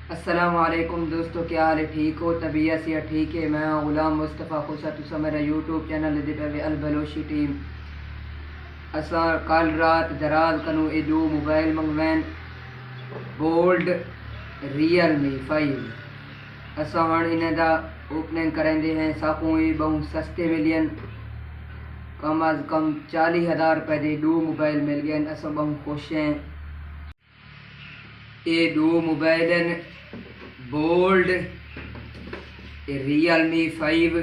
अस्सलामुअलैकुम दोस्तों, क्या हाल है? ठीक हो? तबीयत से ठीक है? मैं गुलाम मुस्तफ़ा खुसा तुसा मेरा यूट्यूब चैनल पे अल बलोची टीम असा कल रात दराज कनु ए दो मोबाइल मंगवैन बोल्ड रियलमी 5 असा हाँ इन्हें दा ओपनिंग करेंदे हैं। साकू ये बहुत सस्ते मिलियन, कम अज कम 40,000 रुपए दे दो मोबाइल मिल गए। असा बहुत खुश हैं। ये दो मोबाइल बोल्ड रियलमी 5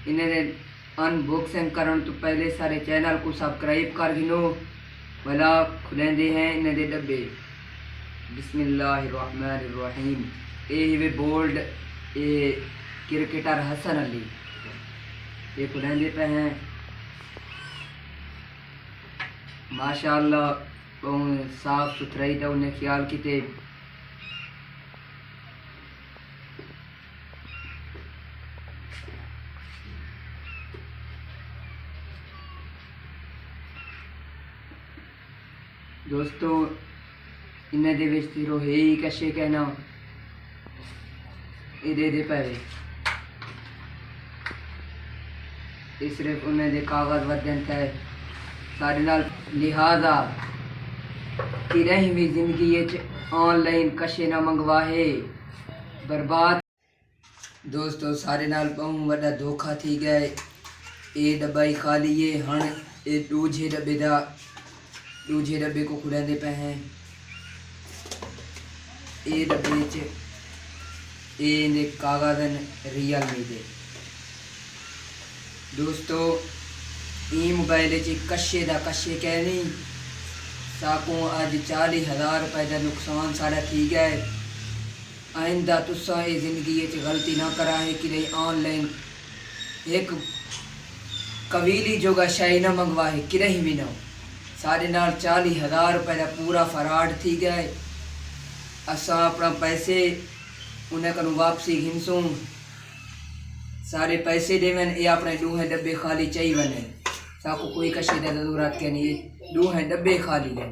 इन्हें अनबॉक्सिंग करन तो पहले सारे चैनल को सब्सक्राइब कर गिनो भला खुलेंदे हैं इन्हें दे डब्बे। बिस्मिल्लाहिर्रहमानिर्रहीम। ये वे बोल्ड ये क्रिकेटर हसन अली ये खुलेंदे पे हैं। माशाअल्लाह बहुत साफ सुथराई था उन्हें ख्याल किते। दोस्तों इन्हें दे विच तीरो है ही कशे कहना ये दे पे ये सिर्फ उन्हें दे कागज वदन है सारे नाल। लिहाजा कि रही भी जिंदगी ऑनलाइन कशे ना मंगवाहे बर्बाद। दोस्तों सारे नाल बहुत बड़ा धोखा थी गया। ये डब्बा ही खाली है हण ये दूजे डब्बे को खुलेंदे पे हैं। ये डब्बे च ये कागजन रियलमी दे। दोस्तों ये मोबाइल च कशे दा कशे कहनी साकू अज 40,000 रुपए का नुकसान सारा थी गया है। आइंदा तुसा ये जिंदगी च गलती ना करा है कि नहीं ऑनलाइन एक कबीली जोगा शाही ना मंगवा है कि नहीं भी ना सारे नाल 40,000 रुपए का पूरा फराड थी गया है। असा अपना पैसे उन्हें कनु वापसी घिनसूँ सारे पैसे देवन ये अपने दूहे डब्बे खाली चाहिए बने साको कोई कशे दा जरूरत के नहीं। दूहे डब्बे खाली है।